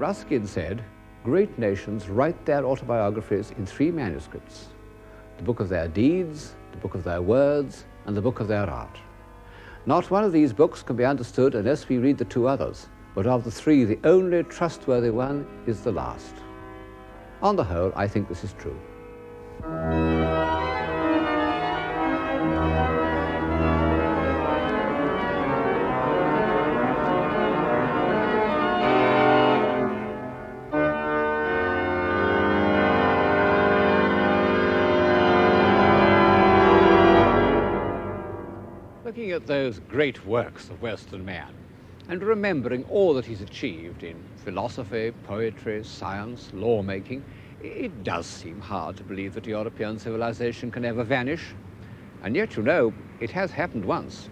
Ruskin said, great nations write their autobiographies in three manuscripts: the book of their deeds, the book of their words, and the book of their art. Not one of these books can be understood unless we read the two others, but of the three, the only trustworthy one is the last. On the whole, I think this is true. Looking at those great works of Western man, and remembering all that he's achieved in philosophy, poetry, science, lawmaking, it does seem hard to believe that European civilization can ever vanish. And yet, you know, it has happened once.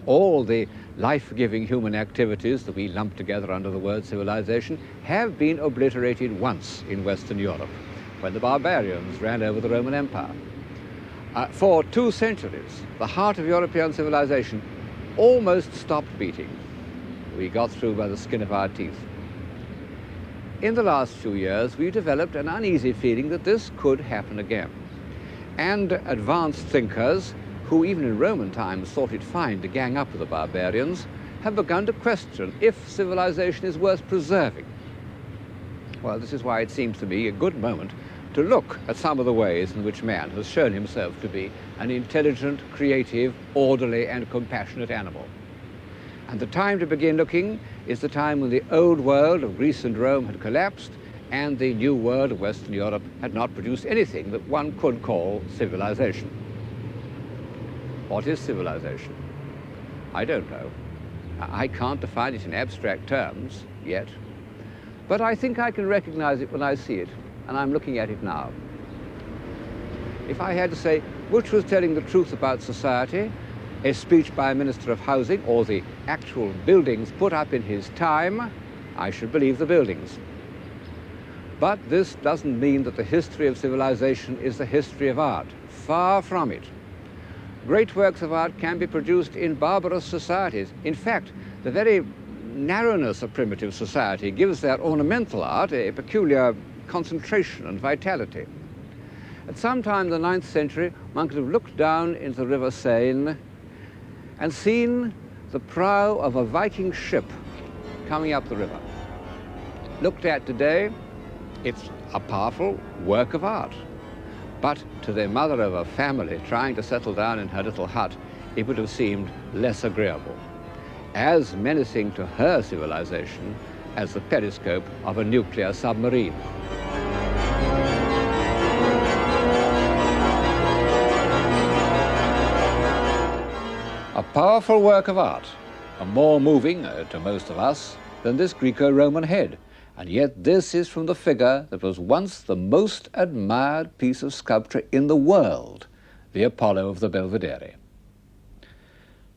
All the life-giving human activities that we lump together under the word civilization have been obliterated once in Western Europe, when the barbarians ran over the Roman Empire. For 2 centuries, the heart of European civilization almost stopped beating. We got through by the skin of our teeth. In the last few years, we developed an uneasy feeling that this could happen again. And advanced thinkers, who even in Roman times thought it fine to gang up with the barbarians, have begun to question if civilization is worth preserving. Well, this is why it seems to me a good moment to look at some of the ways in which man has shown himself to be an intelligent, creative, orderly, and compassionate animal. And the time to begin looking is the time when the old world of Greece and Rome had collapsed and the new world of Western Europe had not produced anything that one could call civilization. What is civilization? I don't know. I can't define it in abstract terms yet, but I think I can recognize it when I see it, and I'm looking at it now. If I had to say which was telling the truth about society, a speech by a minister of housing or the actual buildings put up in his time, I should believe the buildings. But this doesn't mean that the history of civilization is the history of art. Far from it. Great works of art can be produced in barbarous societies. In fact, the very narrowness of primitive society gives their ornamental art a peculiar concentration and vitality. At some time in the 9th century, one could have looked down into the river Seine and seen the prow of a Viking ship coming up the river. Looked at today, it's a powerful work of art. But to the mother of a family trying to settle down in her little hut, it would have seemed less agreeable, as menacing to her civilization as the periscope of a nuclear submarine. A powerful work of art, and more moving to most of us than this Greco-Roman head. And yet this is from the figure that was once the most admired piece of sculpture in the world, the Apollo of the Belvedere.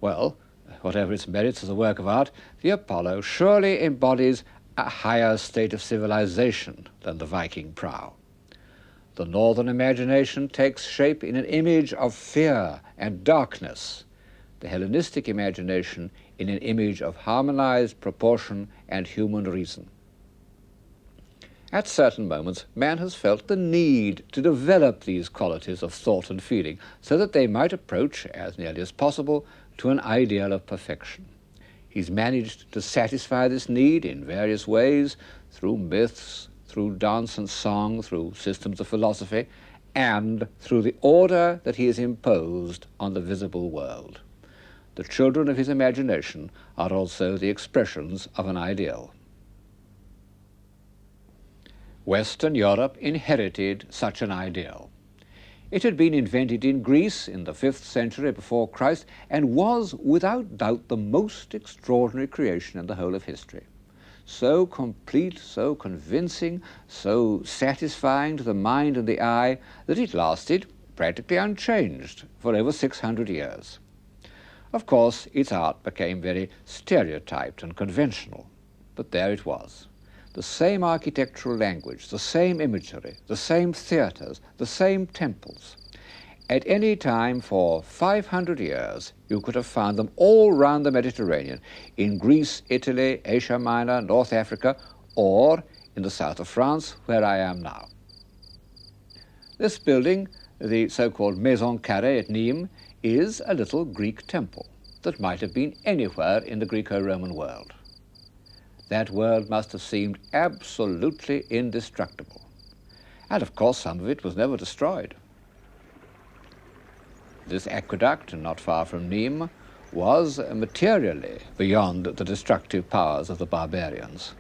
Well, whatever its merits as a work of art, the Apollo surely embodies a higher state of civilization than the Viking prow. The northern imagination takes shape in an image of fear and darkness, the Hellenistic imagination in an image of harmonized proportion and human reason. At certain moments, man has felt the need to develop these qualities of thought and feeling so that they might approach, as nearly as possible, to an ideal of perfection. He's managed to satisfy this need in various ways, through myths, through dance and song, through systems of philosophy, and through the order that he has imposed on the visible world. The children of his imagination are also the expressions of an ideal. Western Europe inherited such an ideal. It had been invented in Greece in the 5th century before Christ and was, without doubt, the most extraordinary creation in the whole of history. So complete, so convincing, so satisfying to the mind and the eye that it lasted practically unchanged for over 600 years. Of course, its art became very stereotyped and conventional, but there it was. The same architectural language, the same imagery, the same theatres, the same temples. At any time for 500 years, you could have found them all round the Mediterranean, in Greece, Italy, Asia Minor, North Africa, or in the south of France, where I am now. This building, the so-called Maison Carrée at Nîmes, is a little Greek temple that might have been anywhere in the Greco-Roman world. That world must have seemed absolutely indestructible. And of course some of it was never destroyed. This aqueduct, not far from Nîmes, was materially beyond the destructive powers of the barbarians.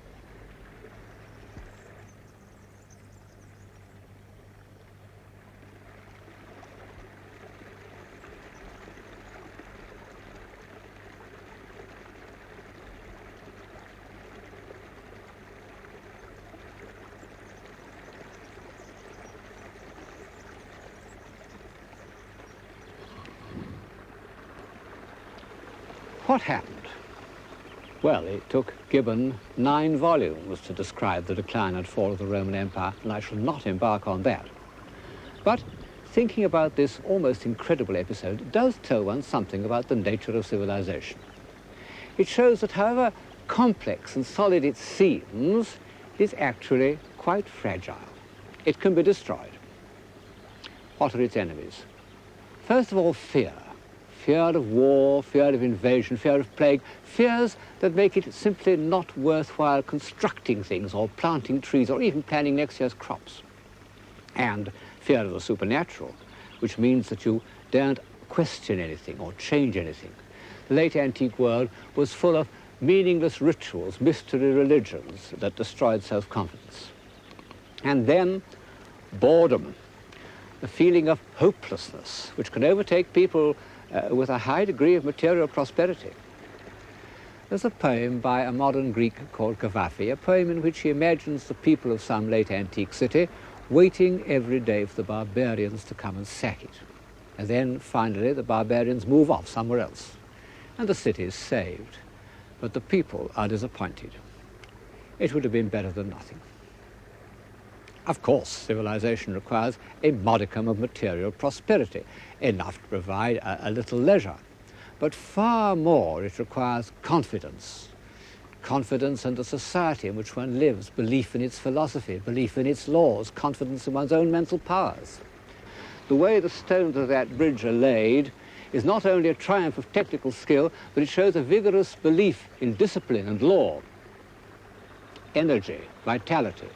What happened? Well, it took Gibbon 9 volumes to describe the decline and fall of the Roman Empire, and I shall not embark on that. But thinking about this almost incredible episode does tell one something about the nature of civilization. It shows that however complex and solid it seems, it is actually quite fragile. It can be destroyed. What are its enemies? First of all, fear. Fear of war, fear of invasion, fear of plague, fears that make it simply not worthwhile constructing things or planting trees or even planting next year's crops. And fear of the supernatural, which means that you daren't question anything or change anything. The late antique world was full of meaningless rituals, mystery religions that destroyed self-confidence. And then boredom, the feeling of hopelessness, which can overtake people with a high degree of material prosperity. There's a poem by a modern Greek called Cavafy, a poem in which he imagines the people of some late antique city waiting every day for the barbarians to come and sack it. And then finally the barbarians move off somewhere else, and the city is saved. But the people are disappointed. It would have been better than nothing. Of course, civilization requires a modicum of material prosperity, enough to provide a little leisure. But far more, it requires confidence. Confidence in the society in which one lives, belief in its philosophy, belief in its laws, confidence in one's own mental powers. The way the stones of that bridge are laid is not only a triumph of technical skill, but it shows a vigorous belief in discipline and law, energy, vitality.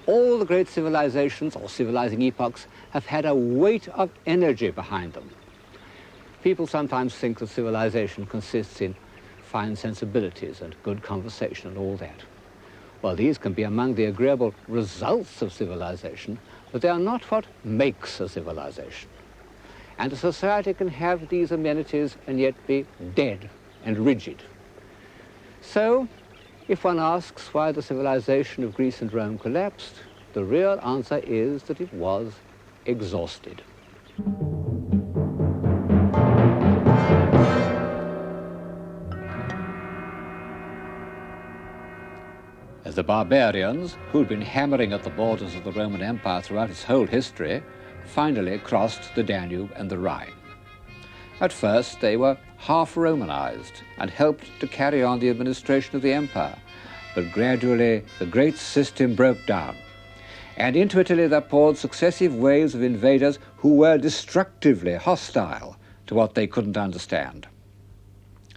All the great civilizations or civilizing epochs have had a weight of energy behind them. People sometimes think that civilization consists in fine sensibilities and good conversation and all that. Well, these can be among the agreeable results of civilization, but they are not what makes a civilization. And a society can have these amenities and yet be dead and rigid. So, if one asks why the civilization of Greece and Rome collapsed, the real answer is that it was exhausted. As the barbarians, who'd been hammering at the borders of the Roman Empire throughout its whole history, finally crossed the Danube and the Rhine. At first, they were half Romanized and helped to carry on the administration of the empire. But gradually, the great system broke down. And into Italy there poured successive waves of invaders who were destructively hostile to what they couldn't understand.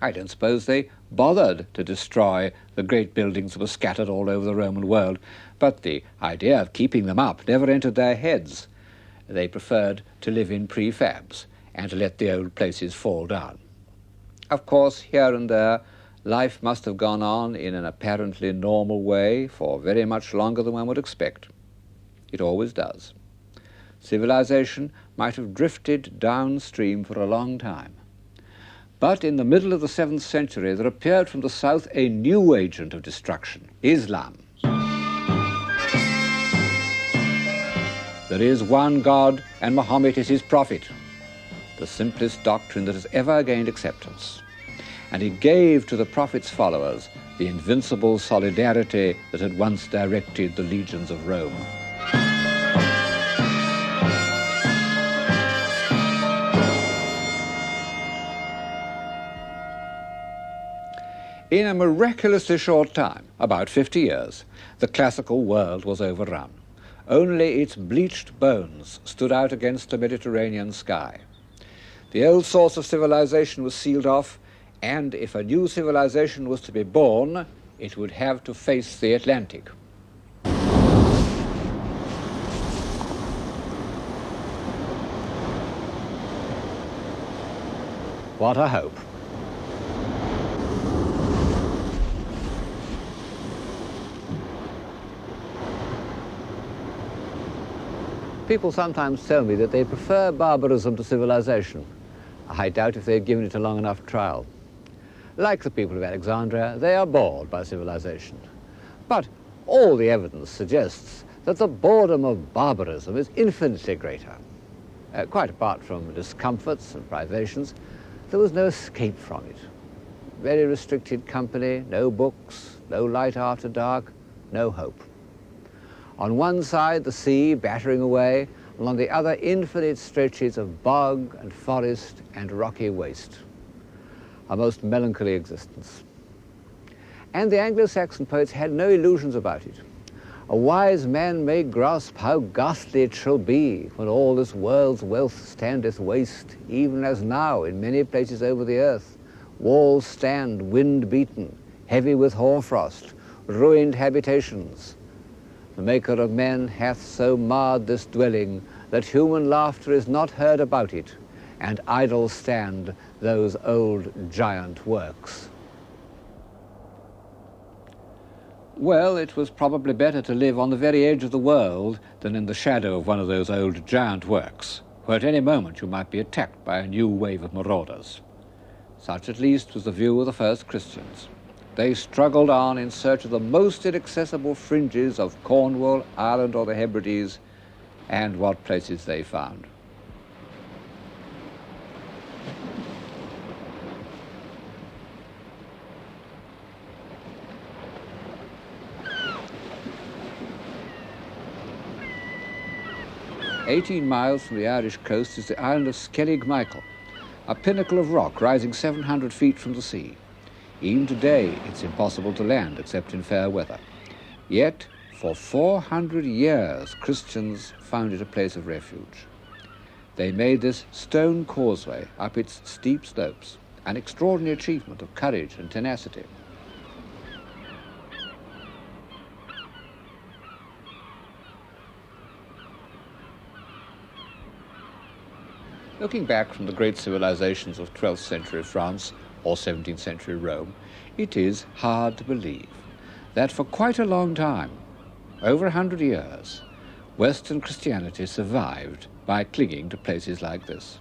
I don't suppose they bothered to destroy the great buildings that were scattered all over the Roman world, but the idea of keeping them up never entered their heads. They preferred to live in prefabs and to let the old places fall down. Of course, here and there, life must have gone on in an apparently normal way for very much longer than one would expect. It always does. Civilization might have drifted downstream for a long time. But in the middle of the 7th century, there appeared from the south a new agent of destruction, Islam. There is one God, and Muhammad is his prophet, the simplest doctrine that has ever gained acceptance. And it gave to the prophet's followers the invincible solidarity that had once directed the legions of Rome. In a miraculously short time, about 50 years, the classical world was overrun. Only its bleached bones stood out against the Mediterranean sky. The old source of civilization was sealed off, and if a new civilization was to be born, it would have to face the Atlantic. What a hope. People sometimes tell me that they prefer barbarism to civilization. I doubt if they've given it a long enough trial. Like the people of Alexandria, they are bored by civilization. But all the evidence suggests that the boredom of barbarism is infinitely greater. Quite apart from discomforts and privations, there was no escape from it. Very restricted company, no books, no light after dark, no hope. On one side, the sea battering away, and on the other, infinite stretches of bog and forest and rocky waste. A most melancholy existence. And the Anglo-Saxon poets had no illusions about it. A wise man may grasp how ghastly it shall be when all this world's wealth standeth waste, even as now in many places over the earth. Walls stand wind-beaten, heavy with hoarfrost, ruined habitations. The Maker of men hath so marred this dwelling that human laughter is not heard about it, and idle stand those old giant works. Well, it was probably better to live on the very edge of the world than in the shadow of one of those old giant works, where at any moment you might be attacked by a new wave of marauders. Such at least was the view of the first Christians. They struggled on in search of the most inaccessible fringes of Cornwall, Ireland, or the Hebrides, and what places they found. "18 miles from the Irish coast is the island of Skellig Michael, a pinnacle of rock rising 700 feet from the sea. Even today, it's impossible to land except in fair weather. Yet, for 400 years, Christians found it a place of refuge. They made this stone causeway up its steep slopes, an extraordinary achievement of courage and tenacity. Looking back from the great civilizations of 12th century France or 17th century Rome, it is hard to believe that for quite a long time, over 100 years, Western Christianity survived by clinging to places like this.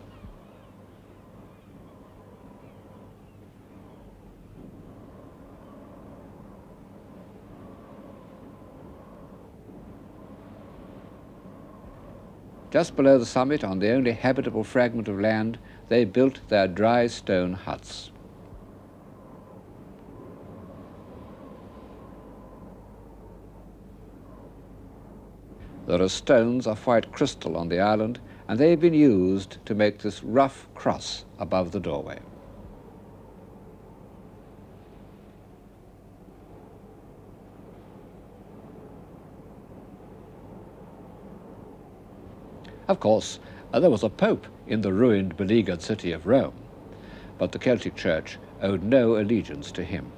Just below the summit, on the only habitable fragment of land, they built their dry stone huts. There are stones of white crystal on the island, and they've been used to make this rough cross above the doorway. Of course, there was a pope in the ruined, beleaguered city of Rome, but the Celtic Church owed no allegiance to him.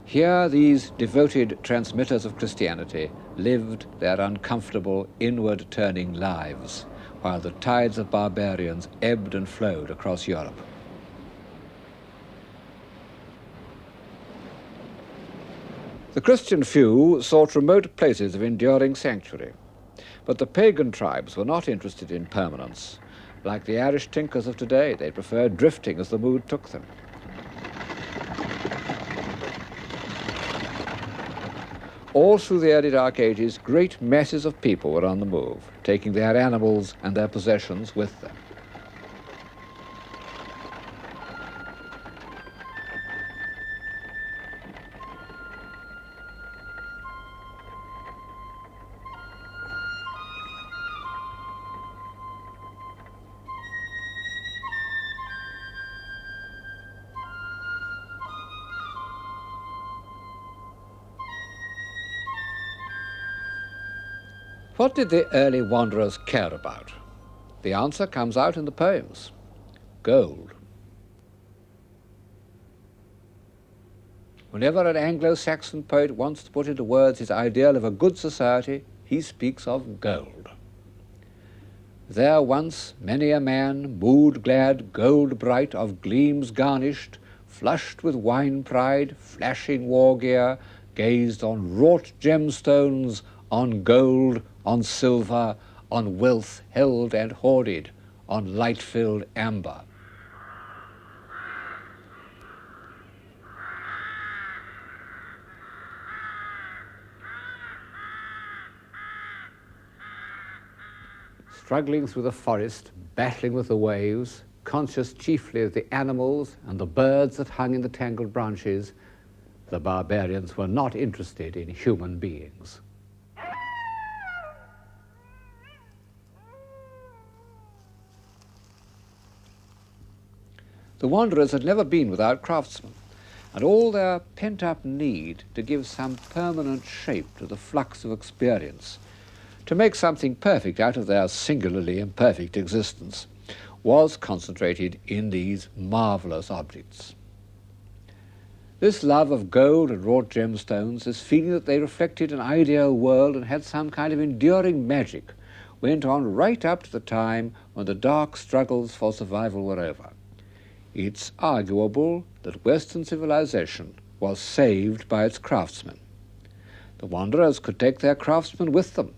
Here these devoted transmitters of Christianity lived their uncomfortable, inward-turning lives, while the tides of barbarians ebbed and flowed across Europe. The Christian few sought remote places of enduring sanctuary, but the pagan tribes were not interested in permanence. Like the Irish tinkers of today, they preferred drifting as the mood took them. All through the early Dark Ages, great masses of people were on the move, taking their animals and their possessions with them. What did the early wanderers care about? The answer comes out in the poems. Gold. Whenever an Anglo-Saxon poet wants to put into words his ideal of a good society, he speaks of gold. There once many a man, mood-glad, gold-bright, of gleams garnished, flushed with wine pride, flashing war gear, gazed on wrought gemstones, on gold, on silver, on wealth held and hoarded, on light-filled amber. Struggling through the forest, battling with the waves, conscious chiefly of the animals and the birds that hung in the tangled branches, the barbarians were not interested in human beings. The wanderers had never been without craftsmen, and all their pent-up need to give some permanent shape to the flux of experience, to make something perfect out of their singularly imperfect existence, was concentrated in these marvellous objects. This love of gold and wrought gemstones, this feeling that they reflected an ideal world and had some kind of enduring magic, went on right up to the time when the dark struggles for survival were over. It's arguable that Western civilization was saved by its craftsmen. The wanderers could take their craftsmen with them.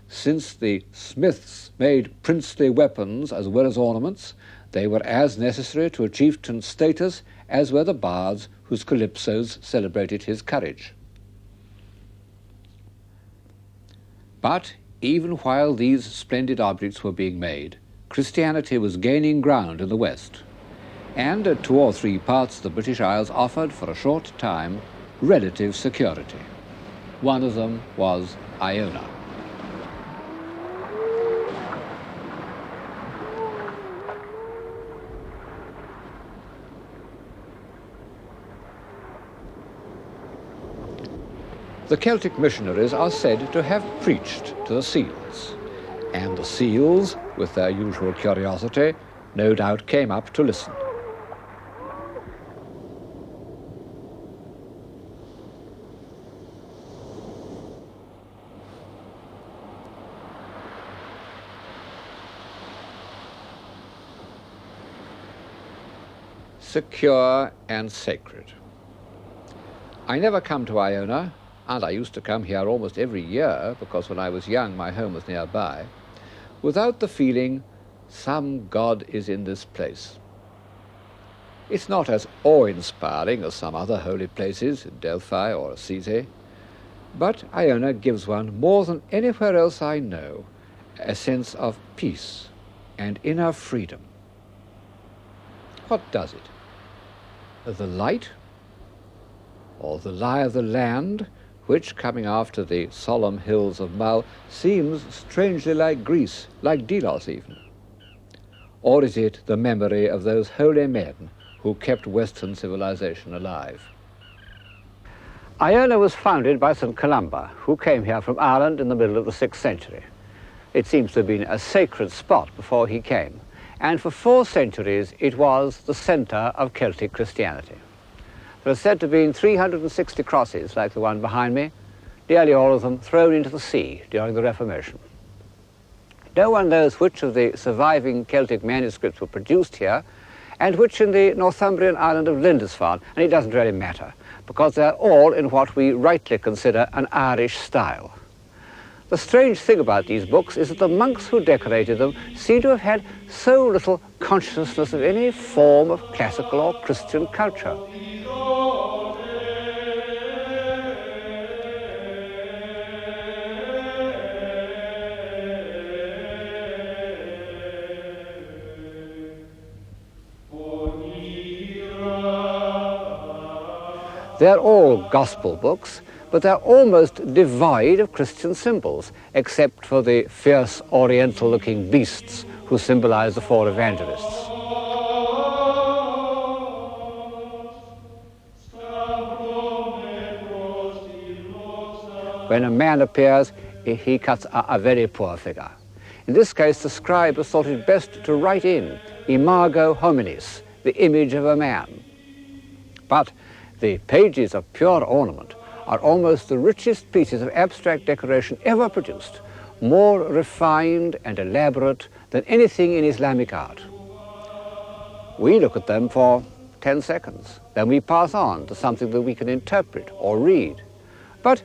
Since the smiths made princely weapons as well as ornaments, they were as necessary to a chieftain's status as were the bards whose calypsos celebrated his courage. But even while these splendid objects were being made, Christianity was gaining ground in the West, and 2 or 3 parts of the British Isles offered for a short time relative security. One of them was Iona. The Celtic missionaries are said to have preached to the seals, and the seals, with their usual curiosity, no doubt came up to listen. Secure and sacred. I never come to Iona, and I used to come here almost every year because when I was young my home was nearby, without the feeling some God is in this place. It's not as awe-inspiring as some other holy places, Delphi or Assisi, but Iona gives one, more than anywhere else I know, a sense of peace and inner freedom. What does it? The light, or the lie of the land, which, coming after the solemn hills of Mull, seems strangely like Greece, like Delos even? Or is it the memory of those holy men who kept Western civilization alive? Iona was founded by St. Columba, who came here from Ireland in the middle of the 6th century. It seems to have been a sacred spot before he came, and for 4 centuries it was the centre of Celtic Christianity. There are said to have been 360 crosses like the one behind me, nearly all of them thrown into the sea during the Reformation. No one knows which of the surviving Celtic manuscripts were produced here and which in the Northumbrian island of Lindisfarne, and it doesn't really matter, because they're all in what we rightly consider an Irish style. The strange thing about these books is that the monks who decorated them seem to have had so little consciousness of any form of classical or Christian culture. They're all gospel books, but they're almost devoid of Christian symbols, except for the fierce oriental-looking beasts who symbolize the 4 evangelists. When a man appears, he cuts a very poor figure. In this case, the scribe has thought it best to write in imago hominis, the image of a man. But the pages of pure ornament are almost the richest pieces of abstract decoration ever produced, more refined and elaborate than anything in Islamic art. We look at them for 10 seconds, then we pass on to something that we can interpret or read. But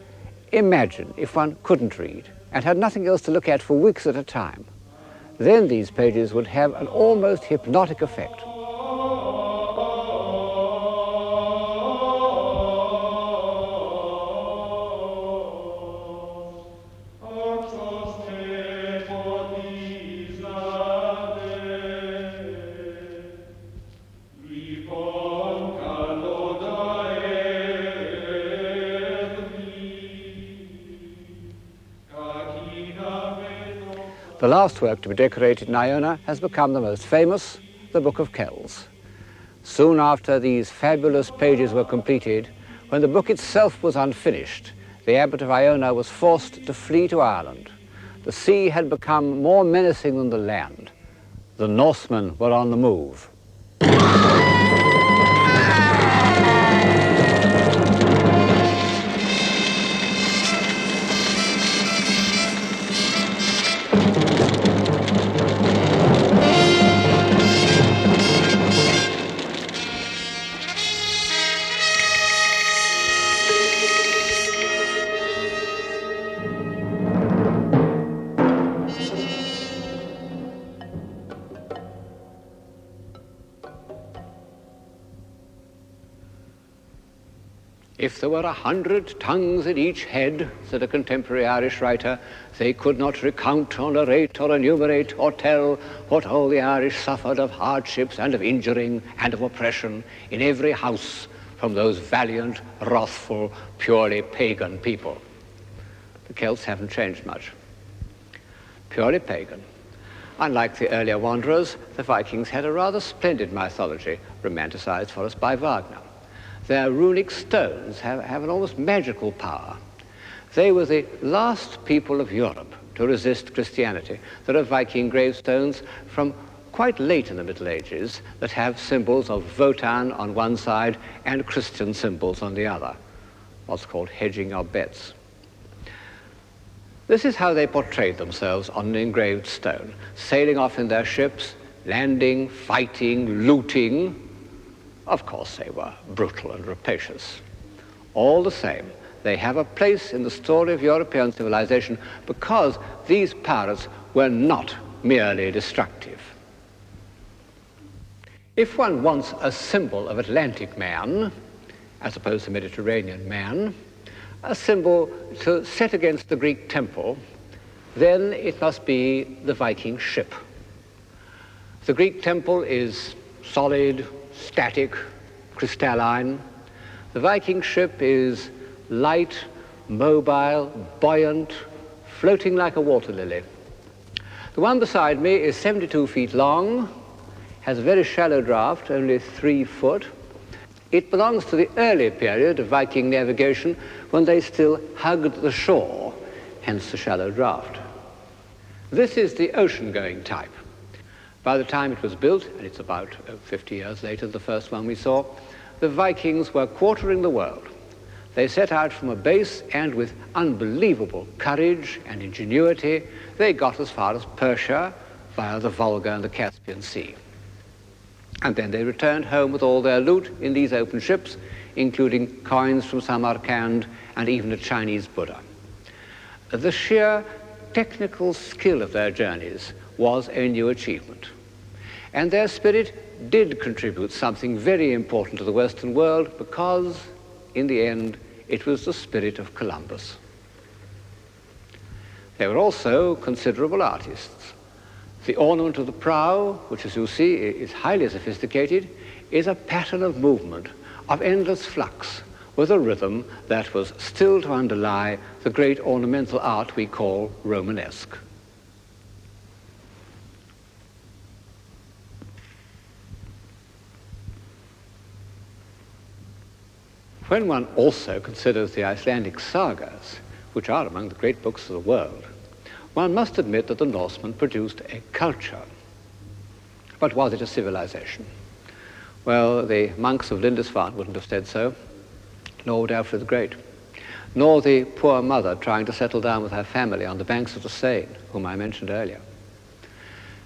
imagine if one couldn't read and had nothing else to look at for weeks at a time. Then these pages would have an almost hypnotic effect. The last work to be decorated in Iona has become the most famous, the Book of Kells. Soon after these fabulous pages were completed, when the book itself was unfinished, the abbot of Iona was forced to flee to Ireland. The sea had become more menacing than the land. The Norsemen were on the move. If there were 100 tongues in each head, said a contemporary Irish writer, they could not recount or narrate or enumerate or tell what all the Irish suffered of hardships and of injuring and of oppression in every house from those valiant, wrathful, purely pagan people. The Celts haven't changed much. Purely pagan. Unlike the earlier wanderers, the Vikings had a rather splendid mythology, romanticized for us by Wagner. Their runic stones have an almost magical power. They were the last people of Europe to resist Christianity. There are Viking gravestones from quite late in the Middle Ages that have symbols of Wotan on one side and Christian symbols on the other, what's called hedging our bets. This is how they portrayed themselves on an engraved stone, sailing off in their ships, landing, fighting, looting. Of course, they were brutal and rapacious. All the same, they have a place in the story of European civilization because these pirates were not merely destructive. If one wants a symbol of Atlantic man, as opposed to Mediterranean man, a symbol to set against the Greek temple, then it must be the Viking ship. The Greek temple is solid, static, crystalline. The Viking ship is light, mobile, buoyant, floating like a water lily. The one beside me is 72 feet long, has a very shallow draft, only 3 foot. It belongs to the early period of Viking navigation when they still hugged the shore, hence the shallow draft. This is the ocean-going type. By the time it was built, and it's about 50 years later, the first one we saw, the Vikings were quartering the world. They set out from a base, and with unbelievable courage and ingenuity, they got as far as Persia via the Volga and the Caspian Sea. And then they returned home with all their loot in these open ships, including coins from Samarkand and even a Chinese Buddha. The sheer technical skill of their journeys was a new achievement. And their spirit did contribute something very important to the Western world because, in the end, it was the spirit of Columbus. They were also considerable artists. The ornament of the prow, which as you see is highly sophisticated, is a pattern of movement, of endless flux, with a rhythm that was still to underlie the great ornamental art we call Romanesque. When one also considers the Icelandic sagas, which are among the great books of the world, one must admit that the Norsemen produced a culture. But was it a civilization? Well, the monks of Lindisfarne wouldn't have said so, nor would Alfred the Great, nor the poor mother trying to settle down with her family on the banks of the Seine, whom I mentioned earlier.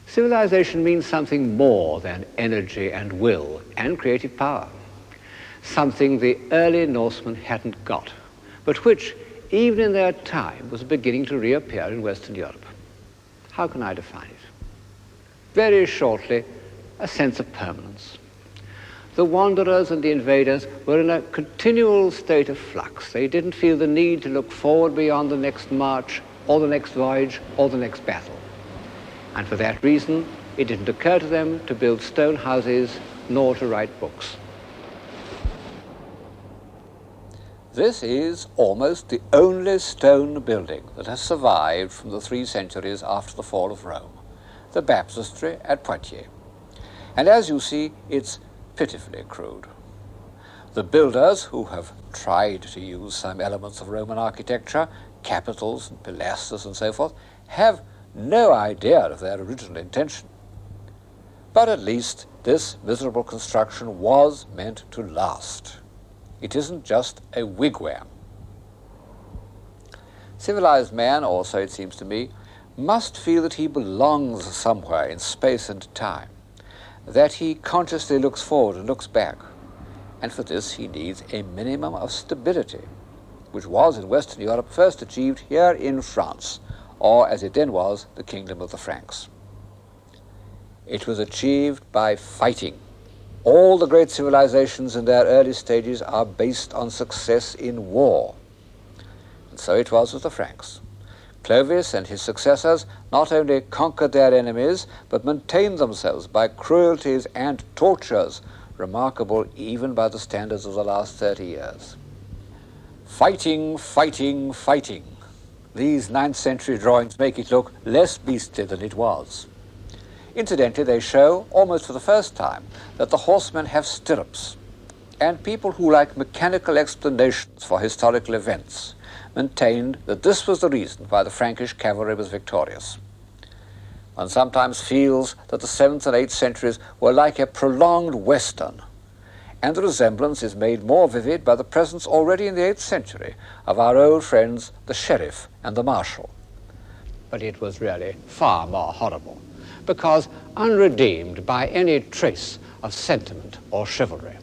Civilization means something more than energy and will and creative power, something the early Norsemen hadn't got, but which, even in their time, was beginning to reappear in Western Europe. How can I define it? Very shortly, a sense of permanence. The wanderers and the invaders were in a continual state of flux. They didn't feel the need to look forward beyond the next march, or the next voyage, or the next battle. And for that reason, it didn't occur to them to build stone houses, nor to write books. This is almost the only stone building that has survived from the 3 centuries after the fall of Rome, the baptistry at Poitiers. And as you see, it's pitifully crude. The builders, who have tried to use some elements of Roman architecture, capitals and pilasters and so forth, have no idea of their original intention. But at least this miserable construction was meant to last. It isn't just a wigwam. Civilized man also, it seems to me, must feel that he belongs somewhere in space and time, that he consciously looks forward and looks back, and for this he needs a minimum of stability, which was in Western Europe first achieved here in France, or as it then was, the kingdom of the Franks. It was achieved by fighting. All the great civilizations in their early stages are based on success in war. And so it was with the Franks. Clovis and his successors not only conquered their enemies, but maintained themselves by cruelties and tortures, remarkable even by the standards of the last 30 years. Fighting, fighting, fighting. These 9th century drawings make it look less beastly than it was. Incidentally, they show, almost for the first time, that the horsemen have stirrups, and people who like mechanical explanations for historical events maintained that this was the reason why the Frankish cavalry was victorious. One sometimes feels that the 7th and 8th centuries were like a prolonged Western, and the resemblance is made more vivid by the presence already in the 8th century of our old friends, the sheriff and the marshal. But it was really far more horrible, because unredeemed by any trace of sentiment or chivalry.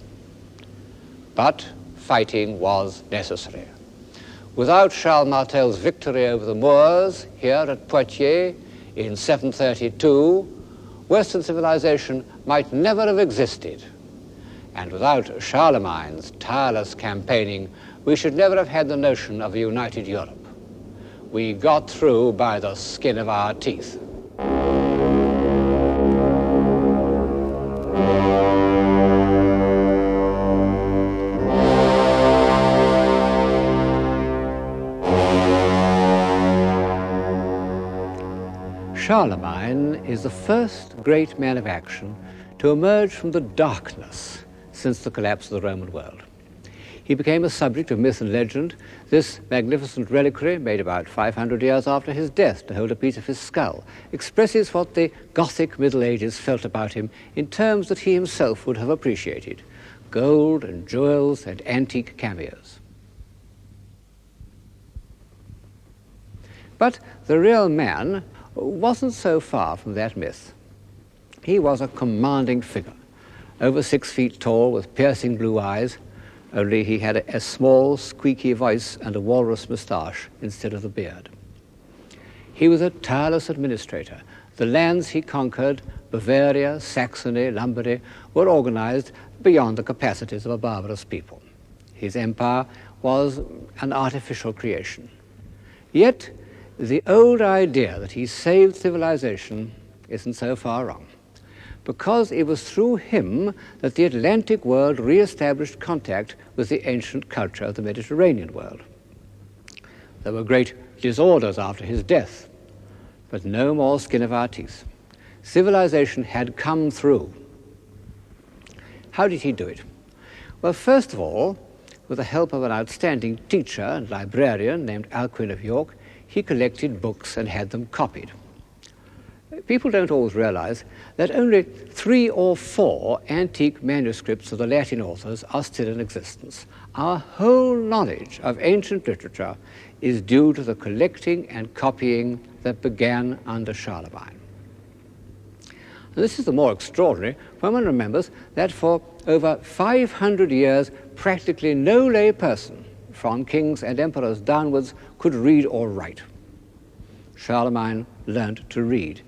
But fighting was necessary. Without Charles Martel's victory over the Moors here at Poitiers in 732, Western civilization might never have existed. And without Charlemagne's tireless campaigning, we should never have had the notion of a united Europe. We got through by the skin of our teeth. Charlemagne is the first great man of action to emerge from the darkness since the collapse of the Roman world. He became a subject of myth and legend. This magnificent reliquary, made about 500 years after his death to hold a piece of his skull, expresses what the Gothic Middle Ages felt about him in terms that he himself would have appreciated: gold and jewels and antique cameos. But the real man wasn't so far from that myth. He was a commanding figure, over 6 feet tall with piercing blue eyes, only he had a small, squeaky voice and a walrus moustache instead of the beard. He was a tireless administrator. The lands he conquered, Bavaria, Saxony, Lombardy, were organized beyond the capacities of a barbarous people. His empire was an artificial creation. Yet, the old idea that he saved civilization isn't so far wrong, because it was through him that the Atlantic world re-established contact with the ancient culture of the Mediterranean world. There were great disorders after his death, but no more skin of our teeth. Civilization had come through. How did he do it? Well, first of all, with the help of an outstanding teacher and librarian named Alcuin of York, he collected books and had them copied. People don't always realize that only 3 or 4 antique manuscripts of the Latin authors are still in existence. Our whole knowledge of ancient literature is due to the collecting and copying that began under Charlemagne. And this is the more extraordinary when one remembers that for over 500 years, practically no lay person, from kings and emperors downwards, could read or write. Charlemagne learned to read,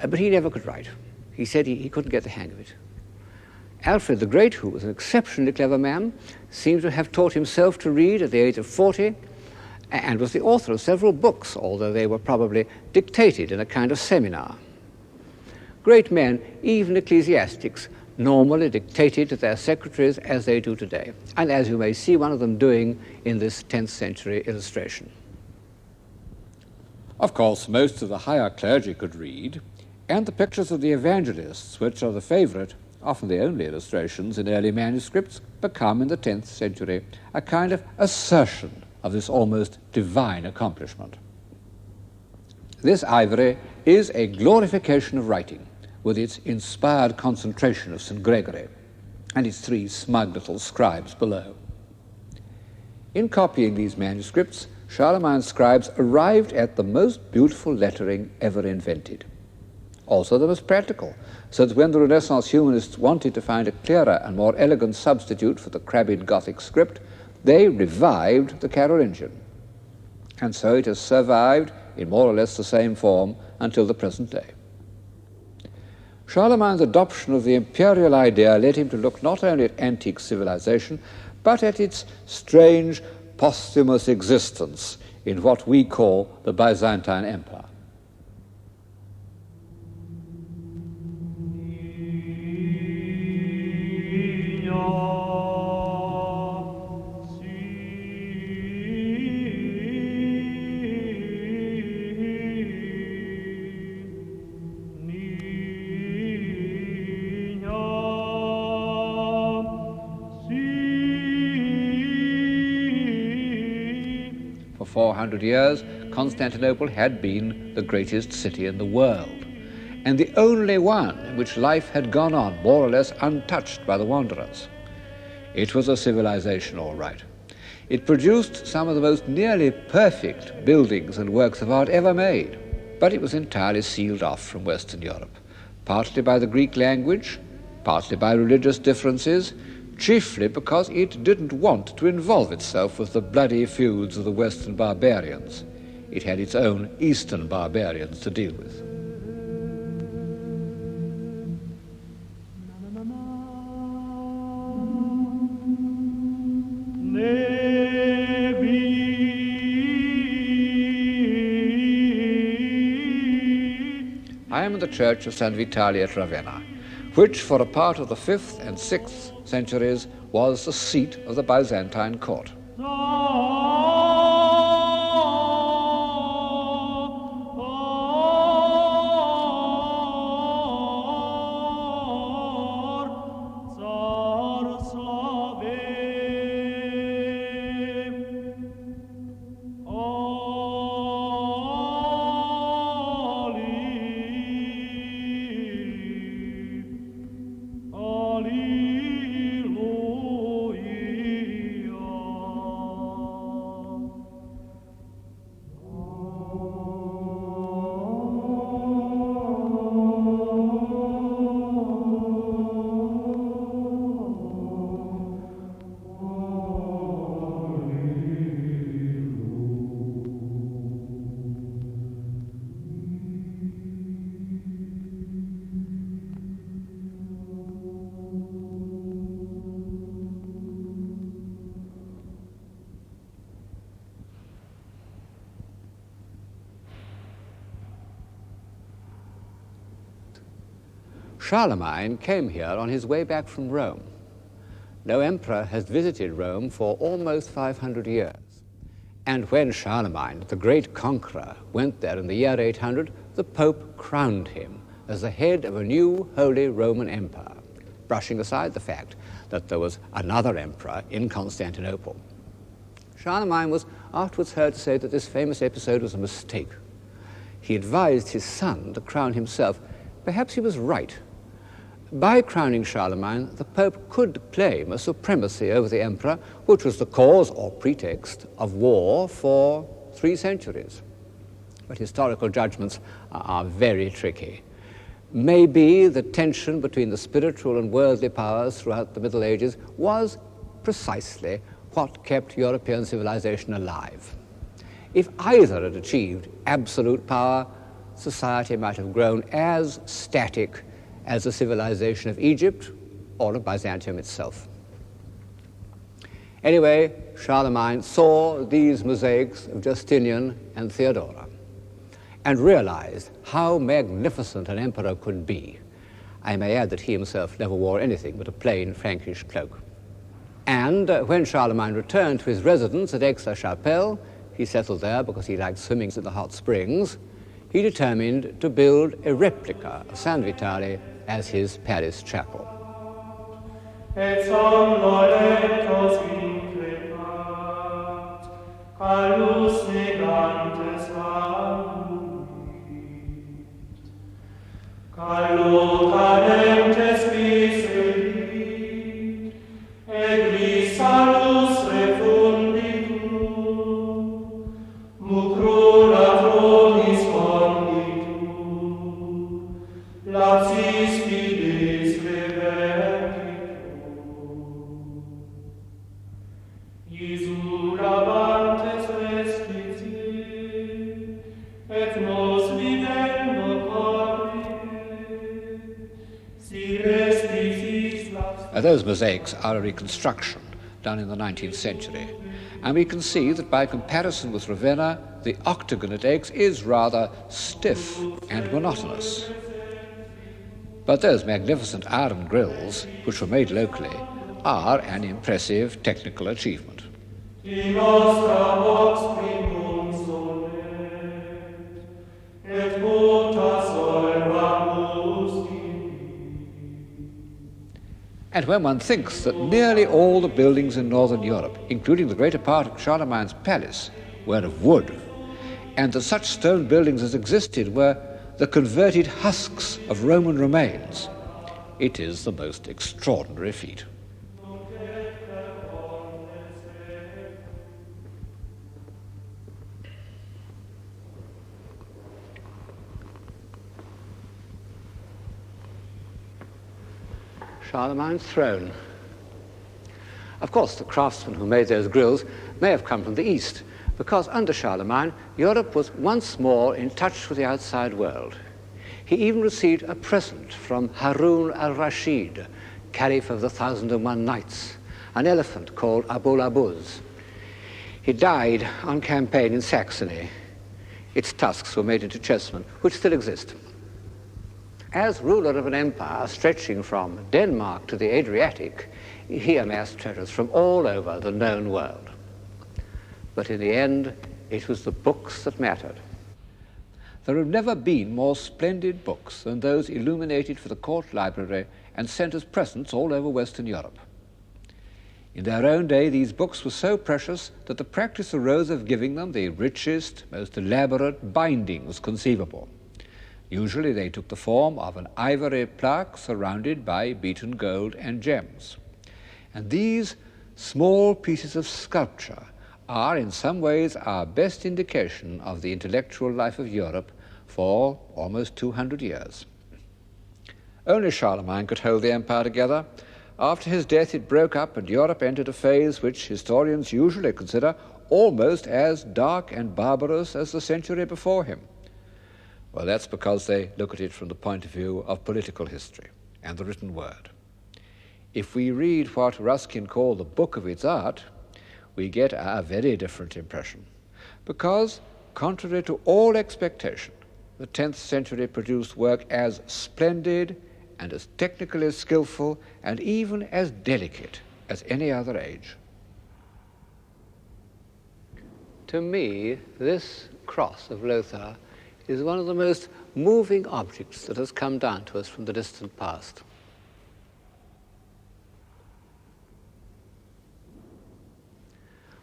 but he never could write. He said he couldn't get the hang of it. Alfred the Great, who was an exceptionally clever man, seems to have taught himself to read at the age of 40 and was the author of several books, although they were probably dictated in a kind of seminar. Great men, even ecclesiastics, normally dictated to their secretaries as they do today, and as you may see one of them doing in this 10th century illustration. Of course, most of the higher clergy could read, and the pictures of the evangelists, which are the favorite, often the only illustrations in early manuscripts, become in the 10th century a kind of assertion of this almost divine accomplishment. This ivory is a glorification of writing, with its inspired concentration of St. Gregory and its 3 smug little scribes below. In copying these manuscripts, Charlemagne's scribes arrived at the most beautiful lettering ever invented. Also the most practical, so that when the Renaissance humanists wanted to find a clearer and more elegant substitute for the crabbed Gothic script, they revived the Carolingian. And so it has survived in more or less the same form until the present day. Charlemagne's adoption of the imperial idea led him to look not only at antique civilization, but at its strange posthumous existence in what we call the Byzantine Empire. For 400 years, Constantinople had been the greatest city in the world, and the only one in which life had gone on more or less untouched by the wanderers. It was a civilization, all right. It produced some of the most nearly perfect buildings and works of art ever made, but it was entirely sealed off from Western Europe, partly by the Greek language, partly by religious differences, chiefly because it didn't want to involve itself with the bloody feuds of the Western barbarians. It had its own Eastern barbarians to deal with. I am in the church of St. Vitali at Ravenna, which for a part of the 5th and 6th centuries was the seat of the Byzantine court. Charlemagne came here on his way back from Rome. No emperor has visited Rome for almost 500 years. And when Charlemagne, the great conqueror, went there in the year 800, the Pope crowned him as the head of a new Holy Roman Empire. brushing aside the fact that there was another emperor in Constantinople. Charlemagne was afterwards heard to say that this famous episode was a mistake. He advised his son to crown himself. Perhaps he was right. By crowning Charlemagne, the Pope could claim a supremacy over the emperor, which was the cause or pretext of war for 3 centuries. But historical judgments are very tricky. Maybe the tension between the spiritual and worldly powers throughout the Middle Ages was precisely what kept European civilization alive. If either had achieved absolute power, society might have grown as static as the civilization of Egypt or of Byzantium itself. Anyway, Charlemagne saw these mosaics of Justinian and Theodora and realized how magnificent an emperor could be. I may add that he himself never wore anything but a plain Frankish cloak. And when Charlemagne returned to his residence at Aix-la-Chapelle, he settled there because he liked swimming in the hot springs, he determined to build a replica of San Vitale as his Paris chapel. Et somnolentos increpat, calus negantes aluit, callo cadentes viselit, eglis salus refunditur, mucrura tronis conditur, lapsis fides revertitur. Isurabantes respicie, et nos vivendo corrige, si resticis lapsis. Those mosaics are a reconstruction done in the 19th century. And we can see that by comparison with Ravenna, the octagon at Aix is rather stiff and monotonous. But those magnificent iron grills, which were made locally, are an impressive technical achievement. In nostra vox primum solet, et vota solvamus And when one thinks that nearly all the buildings in northern Europe, including the greater part of Charlemagne's palace, were of wood, and that such stone buildings as existed were the converted husks of Roman remains, it is the most extraordinary feat. Charlemagne's throne. Of course, the craftsmen who made those grills may have come from the East, because under Charlemagne, Europe was once more in touch with the outside world. He even received a present from Harun al-Rashid, Caliph of the 1001 Nights, an elephant called Abul Abuz. He died on campaign in Saxony. Its tusks were made into chessmen, which still exist. As ruler of an empire stretching from Denmark to the Adriatic, he amassed treasures from all over the known world. But in the end, it was the books that mattered. There have never been more splendid books than those illuminated for the court library and sent as presents all over Western Europe. In their own day, these books were so precious that the practice arose of giving them the richest, most elaborate bindings conceivable. Usually they took the form of an ivory plaque surrounded by beaten gold and gems. And these small pieces of sculpture are in some ways our best indication of the intellectual life of Europe for almost 200 years. Only Charlemagne could hold the empire together. After his death it broke up and Europe entered a phase which historians usually consider almost as dark and barbarous as the century before him. Well, that's because they look at it from the point of view of political history and the written word. If we read what Ruskin called the book of its art, we get a very different impression. Because, contrary to all expectation, the 10th century produced work as splendid and as technically skillful and even as delicate as any other age. To me, this cross of Lothar is one of the most moving objects that has come down to us from the distant past.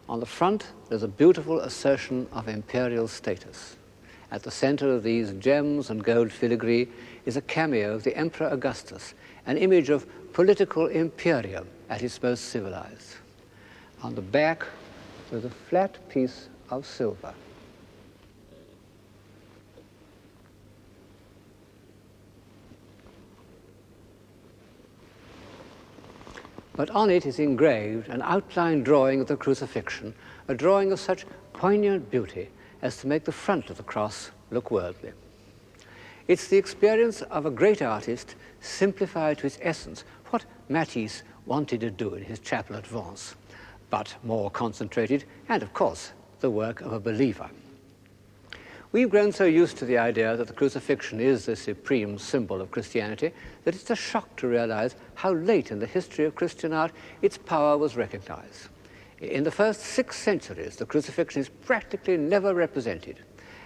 On the front, there's a beautiful assertion of imperial status. At the center of these gems and gold filigree is a cameo of the Emperor Augustus, an image of political imperium at its most civilized. On the back, there's a flat piece of silver. But on it is engraved an outline drawing of the crucifixion, a drawing of such poignant beauty as to make the front of the cross look worldly. It's the experience of a great artist simplified to its essence, what Matisse wanted to do in his chapel at Vence, but more concentrated, and of course, the work of a believer. We've grown so used to the idea that the crucifixion is the supreme symbol of Christianity that it's a shock to realize how late in the history of Christian art its power was recognized. In the first 6 centuries, the crucifixion is practically never represented.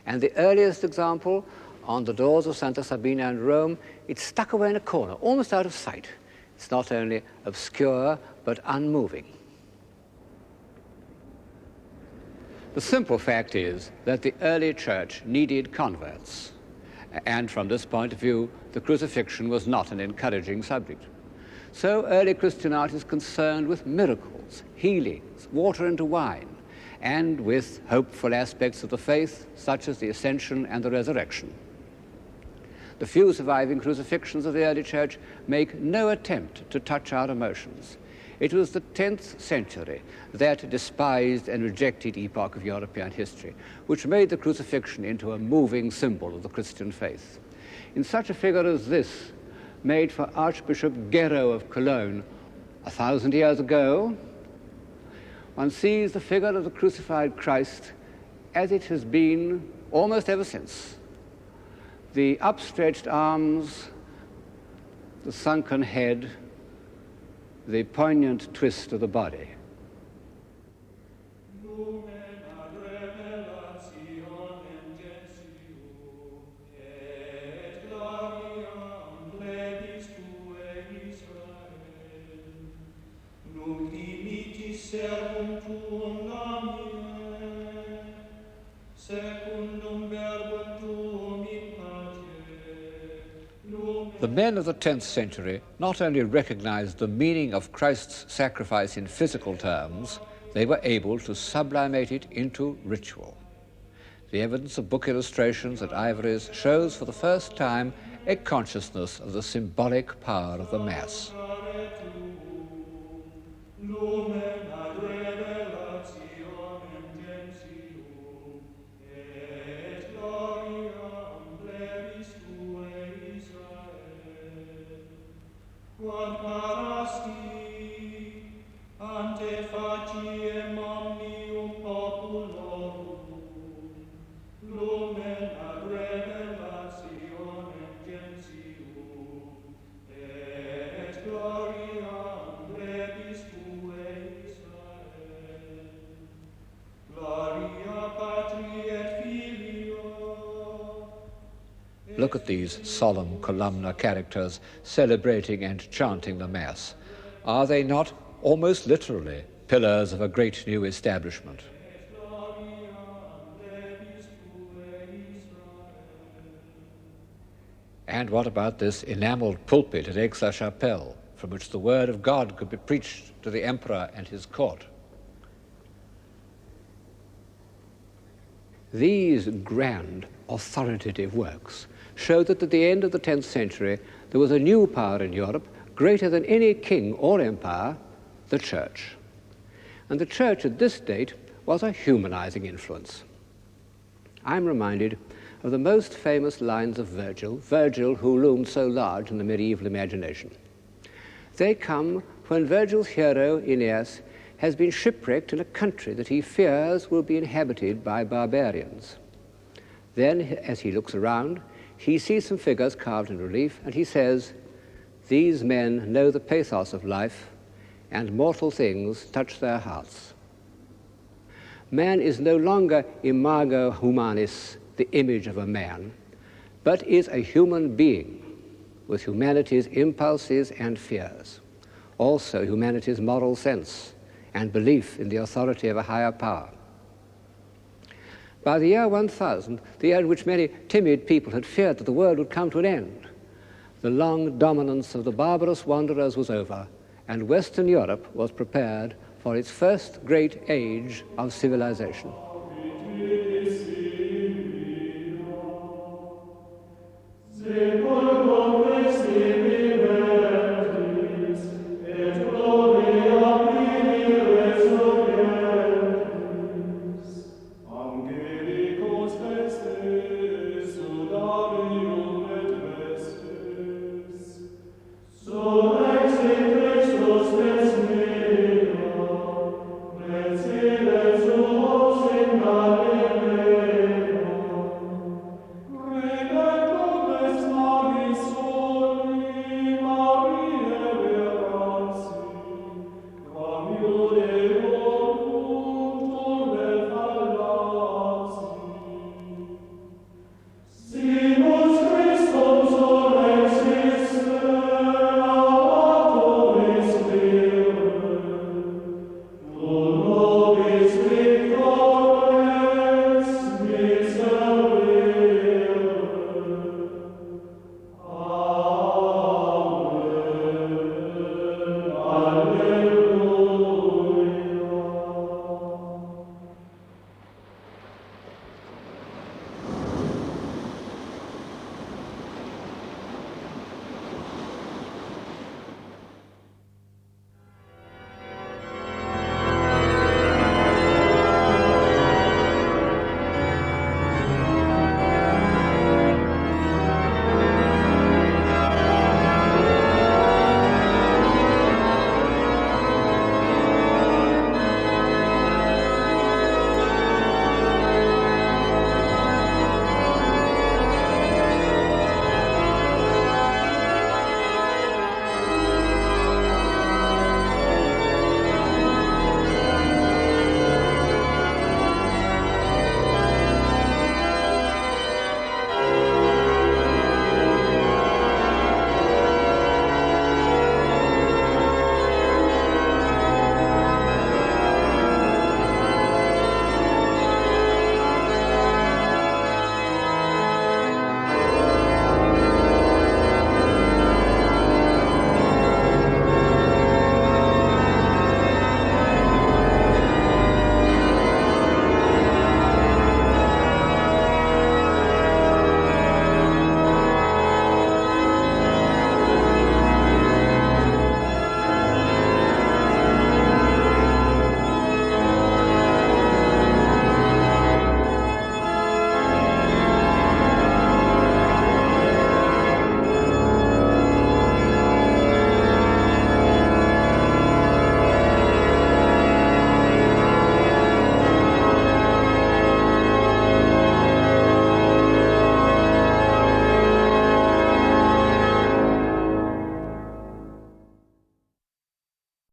And the earliest example, on the doors of Santa Sabina in Rome, it's stuck away in a corner, almost out of sight. It's not only obscure, but unmoving. The simple fact is that the early church needed converts. And from this point of view, the crucifixion was not an encouraging subject. So early Christian art is concerned with miracles, healings, water into wine, and with hopeful aspects of the faith, such as the ascension and the resurrection. The few surviving crucifixions of the early church make no attempt to touch our emotions. It was the 10th century, that despised and rejected epoch of European history, which made the crucifixion into a moving symbol of the Christian faith. In such a figure as this, made for Archbishop Guerreau of Cologne 1,000 years ago, one sees the figure of the crucified Christ as it has been almost ever since. The upstretched arms, the sunken head, the poignant twist of the body. The men of the 10th century not only recognized the meaning of Christ's sacrifice in physical terms, they were able to sublimate it into ritual. The evidence of book illustrations and ivories shows for the first time a consciousness of the symbolic power of the Mass. Look at these solemn columnar characters celebrating and chanting the Mass. Are they not almost literally pillars of a great new establishment? And what about this enameled pulpit at Aix-la-Chapelle, from which the word of God could be preached to the emperor and his court? These grand, authoritative works show that at the end of the 10th century, there was a new power in Europe, greater than any king or empire, the Church. And the Church at this date was a humanizing influence. I'm reminded of the most famous lines of Virgil who loomed so large in the medieval imagination. They come when Virgil's hero, Aeneas, has been shipwrecked in a country that he fears will be inhabited by barbarians. Then, as he looks around, he sees some figures carved in relief, and he says, "These men know the pathos of life, and mortal things touch their hearts." Man is no longer imago humanis, the image of a man, but is a human being with humanity's impulses and fears, also humanity's moral sense and belief in the authority of a higher power. By the year 1000, the year in which many timid people had feared that the world would come to an end, the long dominance of the barbarous wanderers was over, and Western Europe was prepared for its first great age of civilization.